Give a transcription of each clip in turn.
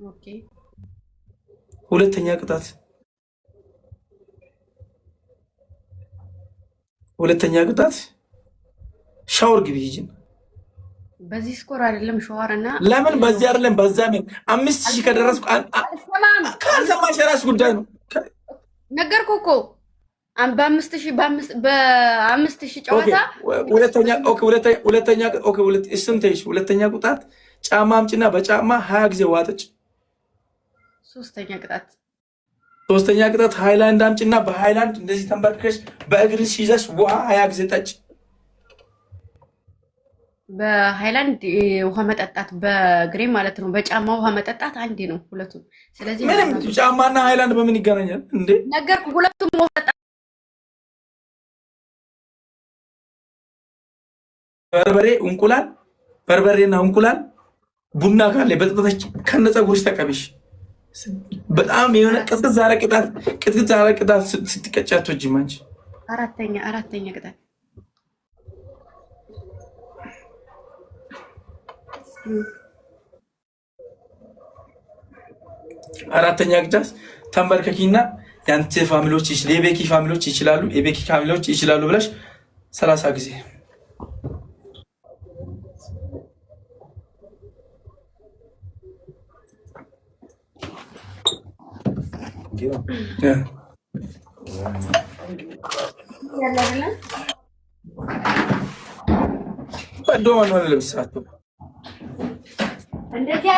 ኦኬ ሁለተኛ ቅጣት ሻወር ግቢ ሂጂ። በዚህ ስኮር አይደለም ሻወር እና ለምን በዚህ አይደለም በዛ ምን 5000 ከደረስኩ ካልሰማሽ የራስ ጉዳይ ነው። ነገርኩህ እኮ በ5000 ጨዋታ ሁለተኛ ቁጣት ጫማ አምጪና በጫማ 20 ጊዜ ዋጠጭ። ሶስተኛ ቅጣት ሃይላንድ አምጪና በሃይላንድ እንደዚህ ተንበርክከሽ በእግርሽ ይዘሽ ውሃ 20 ጊዜ ጠጭ። በሃይላንድ ውሃ መጠጣት በእግሬ ማለት ነው። በጫማ ውሃ መጠጣት አንዴ ነው ሁለቱም። ስለዚህ ምንም ጫማና ሃይላንድ በምን ይገናኛል እንዴ? ነገርኩህ። ሁለቱም ውሃ መጠጣት በርበሬና እንቁላል ቡና ካለ በጠጣች ከነፀጉርሽ ተቀብሽ። በጣም የሆነ ቅጥቅጥ ዛረ ቅጣት ስትቀጫቶ ጅማንች አራተኛ ቅጣት ተንበርከኪና የአንተ ፋሚሊዎች የቤኪ ፋሚሊዎች ይችላሉ ብለሽ 30 ጊዜ እንደዚህ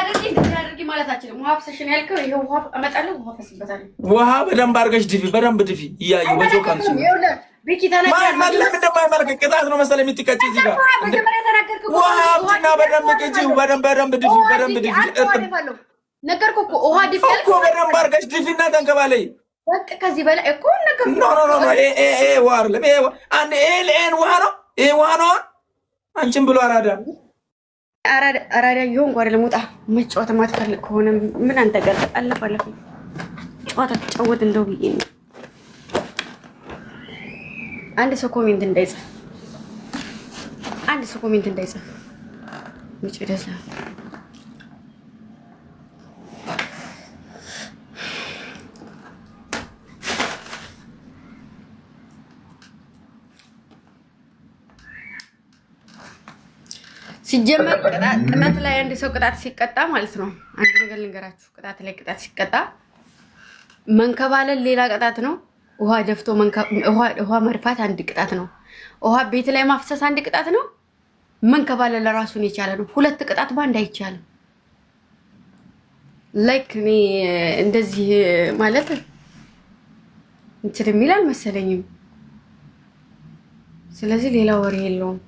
አድርጊ ማለት አችልም። ውሃ ፍሰሽን ያልከው ይሄ ውሃ አመጣለሁ። ውሃ ፈስበታለሁ። ውሃ በደንብ አድርገሽ በደንብ ድፊ። እያየሁ በጆካ ነው ቢኪ ተናገር። ቅጣት ነው መሰለኝ የምትቀጭ እዚህ ጋር ውሃ አምጪና በደንብ ቅጪ። በደንብ ድፊ። ነገርኩህ እኮ ውሃ ድፊ እኮ በደንብ አድርገሽ ድፊና ተንከባለይ። በቃ ከዚህ በላይ እኮ ነገር ኖ ውሃ አይደለም። ይሄ ውሃ ነው። አንቺን ብሎ አራዳ ይሆን ጓደ ለሞጣ መጫወት ማትፈልግ ከሆነ ምን አንተ ጋር አለፈ ጨዋታ ተጫወት እንደው ብዬ ነው። አንድ ሰው ኮሜንት እንዳይጽፍ ምጭ ደስ ሲጀመር ቅጣት ላይ አንድ ሰው ቅጣት ሲቀጣ ማለት ነው። አንድ ነገር ልንገራችሁ፣ ቅጣት ሲቀጣ መንከባለል ሌላ ቅጣት ነው። ውሃ ደፍቶ ውሃ መድፋት አንድ ቅጣት ነው። ውሃ ቤት ላይ ማፍሰስ አንድ ቅጣት ነው። መንከባለል ራሱን የቻለ ነው። ሁለት ቅጣት ባንድ አይቻልም። ላይክ እኔ እንደዚህ ማለት እንትን የሚል አልመሰለኝም። ስለዚህ ሌላ ወሬ የለውም።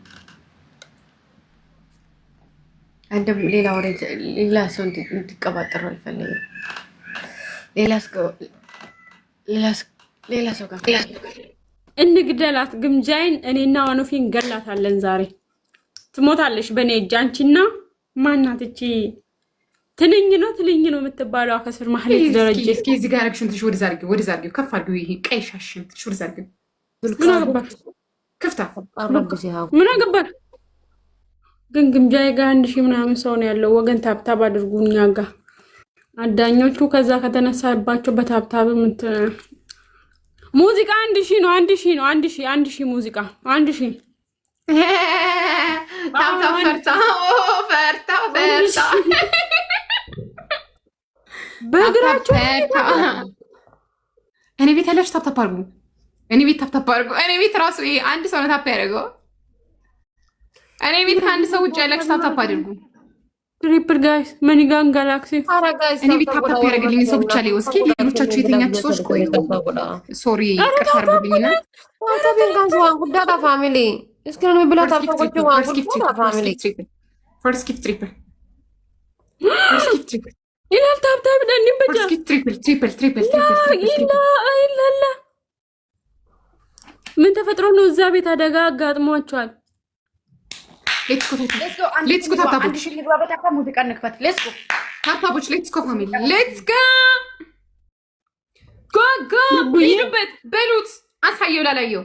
አንድም ሌላ ሰው እንዲቀባጠሩ አልፈለግም። ሌላ ሰው ጋር እንግደላት። ግምጃይን እኔና ዋኖፊን ገላታለን። ዛሬ ትሞታለሽ በእኔ እጅ። አንቺና ማናት እቺ ትንኝ ነው የምትባለው ከስር ማህሌት ደረጀ። እስኪ እዚህ ጋር አክሽን ትሽ ወደ ዛርጊው ከፍ አድርጊው። ይሄ ቀይ ሻሽን ትሽ ወደ ዛርጊው። ምን አገባሽ? ክፍታ ምን አገባሽ? ግን ግምጃይ ጋር 1000 ምናምን ሰው ነው ያለው። ወገን ታብታብ አድርጉ። እኛ ጋር አዳኞቹ ከዛ ከተነሳባቸው በታብታብ ሙዚቃ 1000 ነው። 1000 ሙዚቃ 1000 ታብታብ ፈርታ በእግራቸው እኔ ቤት ያለች ታብታብ አድርጉ። እኔ ቤት ራሱ አንድ ሰው ነው ታፕ ያደርገው። እኔ ቤት ከአንድ ሰው ውጭ ያለች ታፕታፕ አድርጉ። ትሪፕል ጋይስ መኒጋን ጋላክሲ እኔ ቤት ታፕታፕ ያደርግልኝ ሰው ብቻ ላይ እስኪ ሌሎቻችሁ የተኛችሁ ሰዎች ቆይ ሶሪ ቅርታ አድርጉልኝና ጉዳታ ፋሚሊ እስኪ ነው ብላ ታፕታፖቹ ፋሚሊ ፈርስት ጊፍት ትሪፕል ይላል ታፕታፕ ደኒ በጃ ትሪፕል ይላል። ምን ተፈጥሮ ነው? እዛ ቤት አደጋ አጋጥሟቸዋል። ሌትስ ጎ ታፕታፖች ሙዚቃ እንክፈት። ሌትስ ጎ ታፕታፖች ሌትስ ጎ ፋሚሊ ሌትስ ጎ ሂዱበት በሉት። አሳየው ላላየው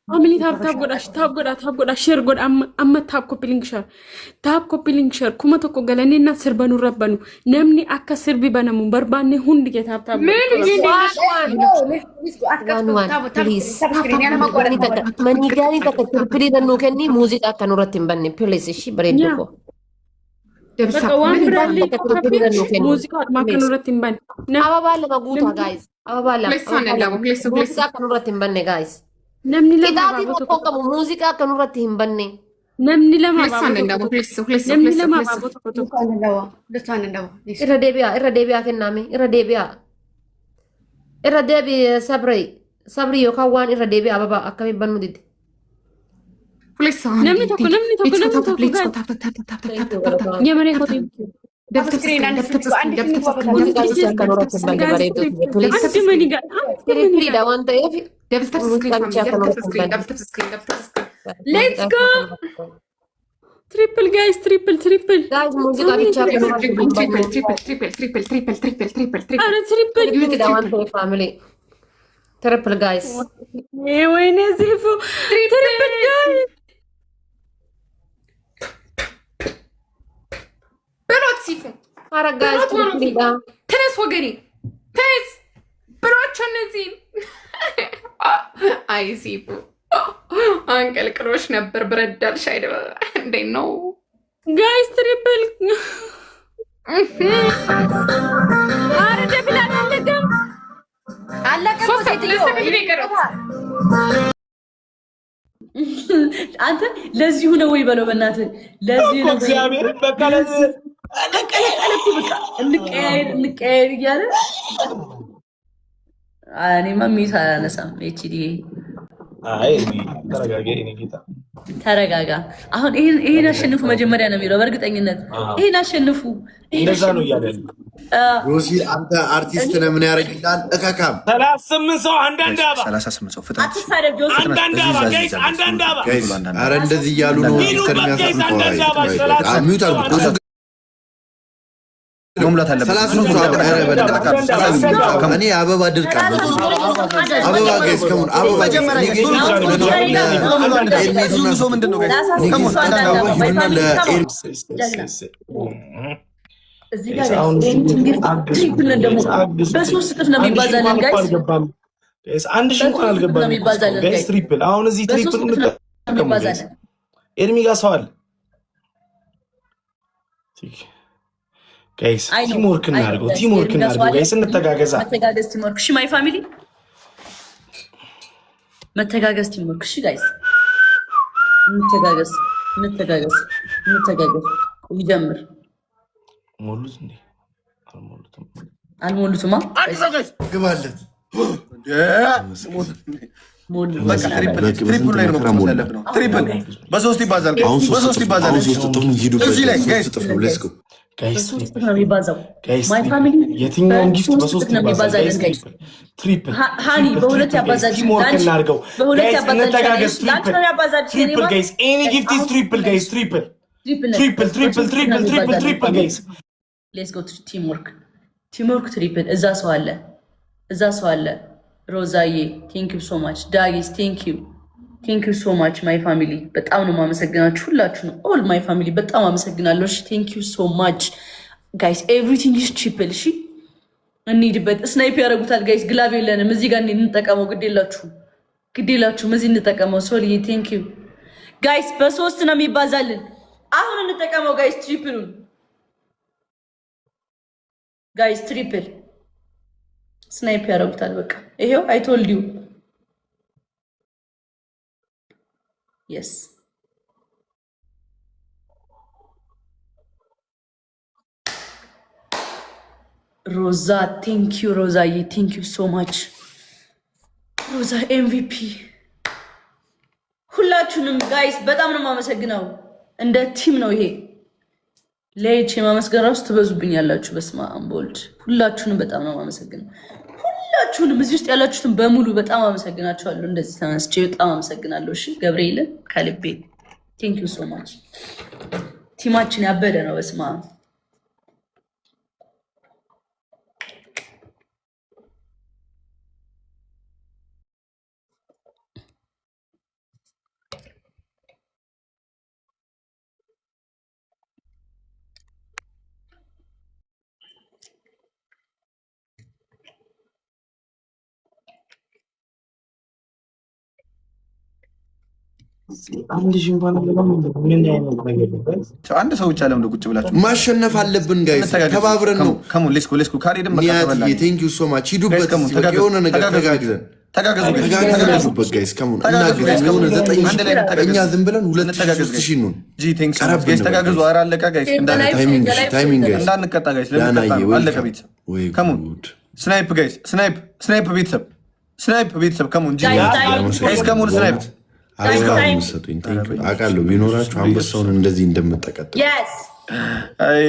ፋሚሊ ታብ ጎዳ ሼር ጎዳ አመ ታብ ኮፒ ሊንክ ሼር ኩማ tokko galanii na sirbanu rabbanu namni akka sirbi banamu barbaanne hundi ke taab manigani takka tirpili dannu kenni muuziqaa akka nurratti hin banne please ishi bareeddu ko baka waan biraallee muuziqaa akka nurratti hin banne ababaa lama guutaa guys ababaa lama muuziqaa akka nurratti hin banne guys namni lama kitaabni tokko qabu muuziqaa akka nurratti hin banne namni lama irra deebi'aa kennaame irra deebi'aa sabri yookaan waan irra deebi'aa ababaa akkamiin bannu didde namni tokko yemaree kotii tiripiliidha waan ta'eef let's go triple guys triple guys muuziqaa bichaa ara triple tiripiliidha waan ta'eef family triple guys ወይኔ ሲፉ triple guys በሎት ሲፉ አረ guys tiripiliidha ተነስ ወገኔ ተነስ ብሏቸው እነዚህ አይ ሲፉ አንቀልቅሎሽ ነበር ብረዳልሽ አይደል እንዴት ነው ጋይስ ትሪፕል አረ ደብላ አለቀ አንተ ለዚሁ ነው ወይ በለው በእናትህ ለዚሁ ነው እግዚአብሔር በቀለዝ እንቀያየር እያለ እኔማ ሚዩት አላነሳም ኤችዲ ተረጋጋ አሁን ይሄን አሸንፉ መጀመሪያ ነው የሚለው በእርግጠኝነት ይሄን አሸንፉ እንደዛ ነው እያለ ሮዚ አንተ አርቲስት ነህ ምን ያደርግልሃል እካካም 38 ሰው አንዳንድ አባ 38 ሰው ፍጥነት አትሳደብ ጆሲ አንዳንድ አባ ጋይስ አንዳንድ አባ ኧረ እንደዚህ እያሉ ነው ሚስተር የሚያሳፍቀው ሚዩት አድርጉ መሙላት አለበት እኔ አበባ ድርቃለሁ አበባ ጋይስ ከሙን አበባ በሶስት እጥፍ ነው የሚባዛለን ጋይስ አንድ ሺህ እንኳን አልገባም ጋይስ ትሪፕል አሁን እዚህ ትሪፕል እንጠቀማለን ኤርሚ ጋር ሰው አለ ጋይስ ቲምወርክ እናድርገው ጋይስ እንተጋገዛ መተጋገዝ ቲምወርክ እሺ ማይ ፋሚሊ መተጋገዝ ቲምወርክ እሺ ጋይስ እንተጋገዝ ይጀምር ሞሉት እንዴ አልሞሉትማ ግባለት ትሪፕል ላይ ነው ትሪፕል በሶስት ይባዛል እዚህ ላይ ጋይስ ነው የሚባዛው ማይ ፋሚሊ የትኛውን ጊፍት በሶስት ነው የሚባዛው ትሪፕል ሃኒ በሁለት ያባዛች በሁለት ያባዛች ትሪፕል ጋይስ ኤኒ ጊፍት ኢዝ ትሪፕል ጋይስ ትሪፕል ጋይስ ሌትስ ጎ ቲምወርክ ትሪፕል እዛ ሰው አለ ሮዛዬ ቴንክ ዩ ሶ ማች ዳጊስ ቴንክ ዩ ሶ ማች ማይ ፋሚሊ በጣም ነው ማመሰግናችሁ ሁላችሁ ነው ኦል ማይ ፋሚሊ በጣም አመሰግናለሁ እሺ ቴንክ ዩ ሶ ማች ጋይስ ኤቭሪቲንግ ኢዝ ትሪፕል እሺ እንሂድበት ስናይፕ ያደርጉታል ጋይስ ግላብ የለንም እዚህ ጋር እንጠቀመው ግዴላችሁም እዚህ እንጠቀመው ሶልዬ ቴንክ ዩ ጋይስ በሶስት ነው የሚባዛልን አሁን እንጠቀመው ጋይስ ትሪፕሉን ጋይስ ትሪፕል ስናይፕ ያደርጉታል በቃ ይሄው አይ ቶልድ ዩ የስ ሮዛ ቴንክ ዩ ሮዛዬ ቴንክ ዩ ሶ ማች ሮዛ ኤምቪፒ ሁላችሁንም ጋይስ በጣም ነው የማመሰግነው እንደ ቲም ነው ይሄ ለይቼ ማመስገን ራሱ ትበዙብኛላችሁ በስመ አብ ወልድ ሁላችሁንም በጣም ነው የማመሰግነው ሁላችሁንም እዚህ ውስጥ ያላችሁትን በሙሉ በጣም አመሰግናችኋለሁ እንደዚህ ተነስቼ በጣም አመሰግናለሁ እሺ ገብርኤልን ከልቤ ቴንክ ዩ ሶ ማች ቲማችን ያበደ ነው በስመ አብ አንድ ሺህ እንኳን ምን አይነት ነገር ነው? አንድ ሰው ብቻ ለምን ቁጭ ብላችሁ ማሸነፍ አለብን ጋይስ ተባብረን ነው ከሙ ሌስኮ ካሪድም በቃ ቴንክ ዩ ሶ ማች ሂዱበት የሆነ ነገር ተጋገዙበት ጋይስ ከሙ እናግዝ የሆነ 9 እኛ ዝም ብለን 2000 ነው ጂ ቴንክስ ጋይስ ተጋገዙ ኧረ አለቀ ጋይስ ታይሚንግ ጋይስ እንዳንቀጣ ጋይስ ለምን አለቀ ቤተሰብ ከሙ ስናይፕ ጋይስ ስናይፕ ቤተሰብ ከሙ ጂ ጋይስ ከሙ ስናይፕ አይሰጡኝ ቴንክ ዩ አቃለው ቢኖራችሁ አንበሳውን እንደዚህ እንደምትጠቀጥ አይ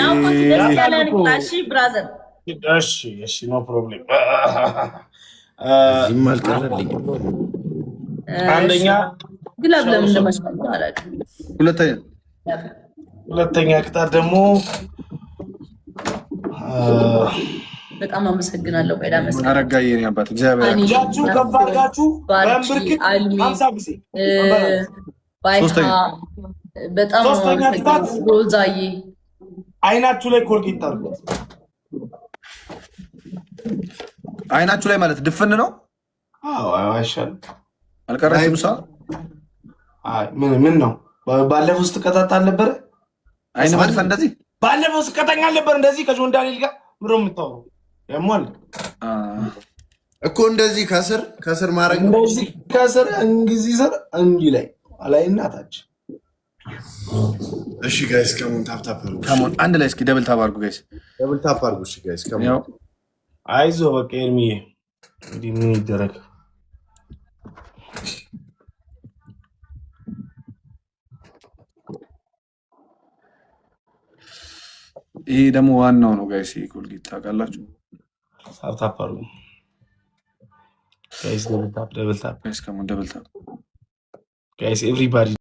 ናው ኮንፊደንስ ያለን ታሺ ብራዘር እሺ ኖ ፕሮብሌም እዚህም አልቀረልኝ አንደኛ ግላብ ለምን እንደማስቀምጥ አላውቅም ሁለተኛ ቅጣት ደግሞ በጣም አመሰግናለሁ ቆይዳ መስቀል አረጋዬ የኔ አባት እግዚአብሔር ያችሁ ከፋርጋችሁ በእምብርክት 50 ጊዜ ባይሃ በጣም ሮዛዬ አይናችሁ ላይ ኮልጌት አድርጉት አይናችሁ ላይ ማለት ድፍን ነው አዎ አይሻል አልቀረችም ሰው አይ ምን ነው ባለፈው ውስጥ ቀጣጣ አልነበረ አይን ማድፈ እንደዚህ ባለፈው ውስጥ ቀጣኛ አልነበረ እንደዚህ ከጆን ዳንኤል ጋር ምሮ የምታወሩ ያሟል እኮ እንደዚህ ከስር ማድረግ እንደዚህ ከስር እንግዲህ ስር እንዲ ላይ አላይ እናታች እሺ ጋይስ ከሞን ታፕ ከሞን አንድ ላይ እስኪ ደብል ታፕ አድርጉ ጋይስ ደብል ታፕ አድርጉ እሺ ጋይስ ከሞን አይዞ በቃ ኤርሚዬ እንዲህ ምን ይደረግ ይሄ ደግሞ ዋናው ነው ጋይስ ኮልጌት ታውቃላችሁ ታፕ አድርጉ ጋይስ ደብል ታፕ ጋይስ ከሞን ደብል ታፕ ጋይስ ኤቭሪባዲ